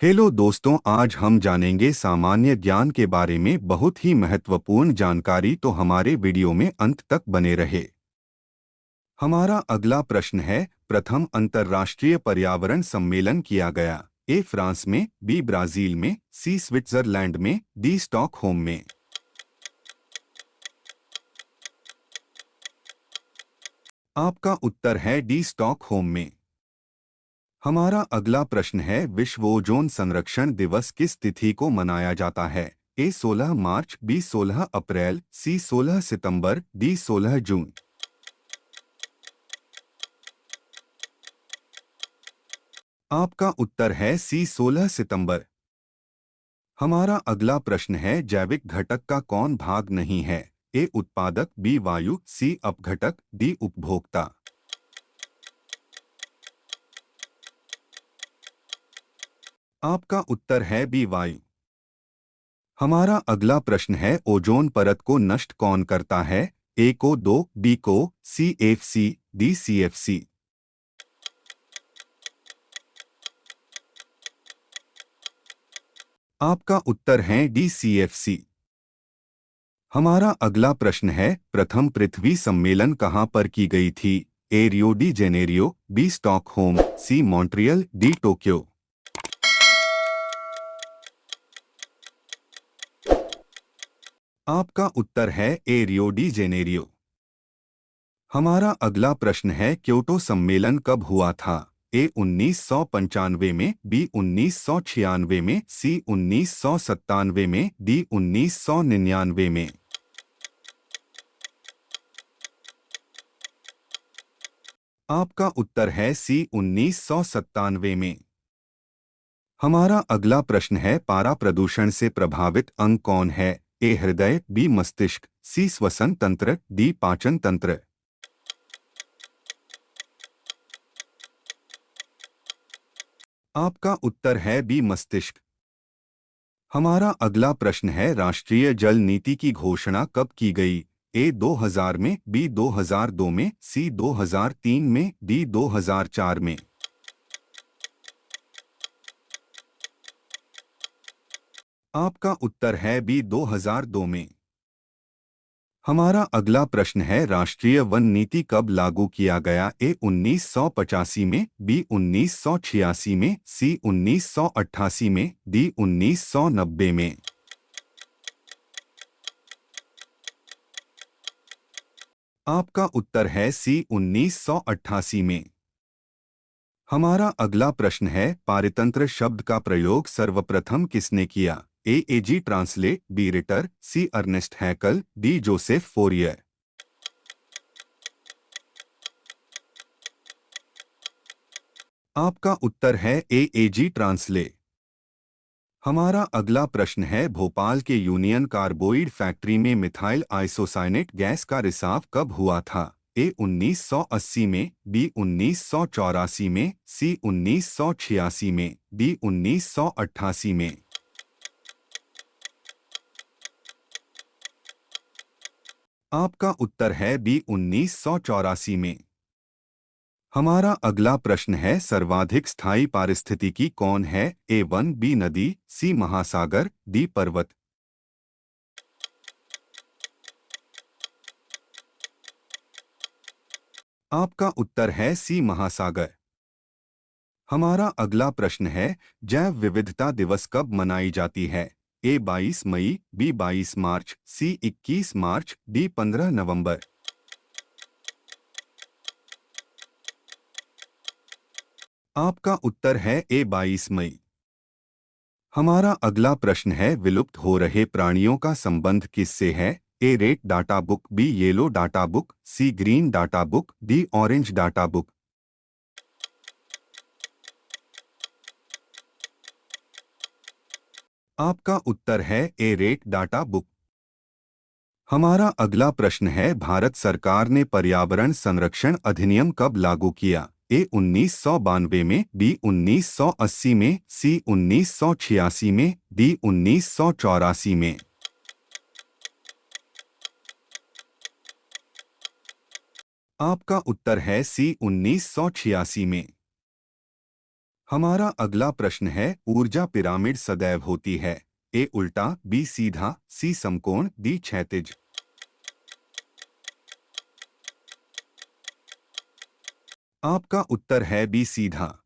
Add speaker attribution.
Speaker 1: Hello दोस्तों, आज हम जानेंगे सामान्य ज्ञान के बारे में बहुत ही महत्वपूर्ण जानकारी। तो हमारे वीडियो में अंत तक बने रहे। हमारा अगला प्रश्न है, प्रथम अंतर्राष्ट्रीय पर्यावरण सम्मेलन किया गया? ए फ्रांस में, बी ब्राजील में, सी स्विट्जरलैंड में, डी स्टॉकहोम में। आपका उत्तर है डी स्टॉकहोम में। हमारा अगला प्रश्न है, विश्व ओजोन संरक्षण दिवस किस तिथि को मनाया जाता है? ए 16 मार्च, बी 16 अप्रैल, सी 16 सितंबर, डी 16 जून। आपका उत्तर है सी 16 सितंबर। हमारा अगला प्रश्न है, जैविक घटक का कौन भाग नहीं है? ए उत्पादक, बी वायु, सी अपघटक, डी उपभोक्ता। आपका उत्तर है बी वायु। हमारा अगला प्रश्न है, ओजोन परत को नष्ट कौन करता है? ए को दो, बी को, C F C, D C F C. आपका उत्तर है डी सी एफ सी। हमारा अगला प्रश्न है, प्रथम पृथ्वी सम्मेलन कहाँ पर की गई थी? A Rio de Janeiro, B Stockholm, C Montreal, D Tokyo. आपका उत्तर है ए रियो डी जेनेरियो। हमारा अगला प्रश्न है, क्योटो सम्मेलन कब हुआ था? ए 1995 में, बी 1996 में, सी 1997 में, डी 1999 में। आपका उत्तर है सी 1997 में। हमारा अगला प्रश्न है, पारा प्रदूषण से प्रभावित अंग कौन है? ए हृदय, बी मस्तिष्क, सी श्वसन तंत्र, डी पाचन तंत्र। आपका उत्तर है बी मस्तिष्क। हमारा अगला प्रश्न है, राष्ट्रीय जल नीति की घोषणा कब की गई? ए 2000 में, बी 2002 में, सी 2003 में, डी 2004 में। आपका उत्तर है बी 2002 में। हमारा अगला प्रश्न है, राष्ट्रीय वन नीति कब लागू किया गया? ए 1985 में, बी 1986 में, सी 1988 में, डी 1990 में। आपका उत्तर है सी 1988 में। हमारा अगला प्रश्न है, पारतंत्र शब्द का प्रयोग सर्वप्रथम किसने किया? ए जी ट्रांसले, बी रिटर, सी अर्नेस्ट हैकल, डी जोसेफ फोरियर। आपका उत्तर है ए जी ट्रांसले। हमारा अगला प्रश्न है, भोपाल के यूनियन कार्बाइड फैक्ट्री में मिथाइल आइसोसाइनेट गैस का रिसाव कब हुआ था? ए 1980 में, बी 1984 में, सी 1986 में, डी 1988 में। आपका उत्तर है बी 1984 में। हमारा अगला प्रश्न है, सर्वाधिक स्थायी पारिस्थितिकी कौन है? ए वन, बी नदी, सी महासागर, डी पर्वत। आपका उत्तर है सी महासागर। हमारा अगला प्रश्न है, जैव विविधता दिवस कब मनाई जाती है? ए 22 मई, बी 22 मार्च, सी 21 मार्च, डी 15 नवंबर। आपका उत्तर है ए 22 मई। हमारा अगला प्रश्न है, विलुप्त हो रहे प्राणियों का संबंध किससे है? A red data book, B yellow data book, C green data book, D orange data book. आपका उत्तर है ए रेड डाटा बुक। हमारा अगला प्रश्न है, भारत सरकार ने पर्यावरण संरक्षण अधिनियम कब लागू किया? ए 1992 में, बी 1980 में, सी 1986 में, डी 1984 में। आपका उत्तर है सी 1986 में। हमारा अगला प्रश्न है, ऊर्जा पिरामिड सदैव होती है? ए उल्टा, बी सीधा, सी समकोण, डी क्षैतिज। आपका उत्तर है बी सीधा।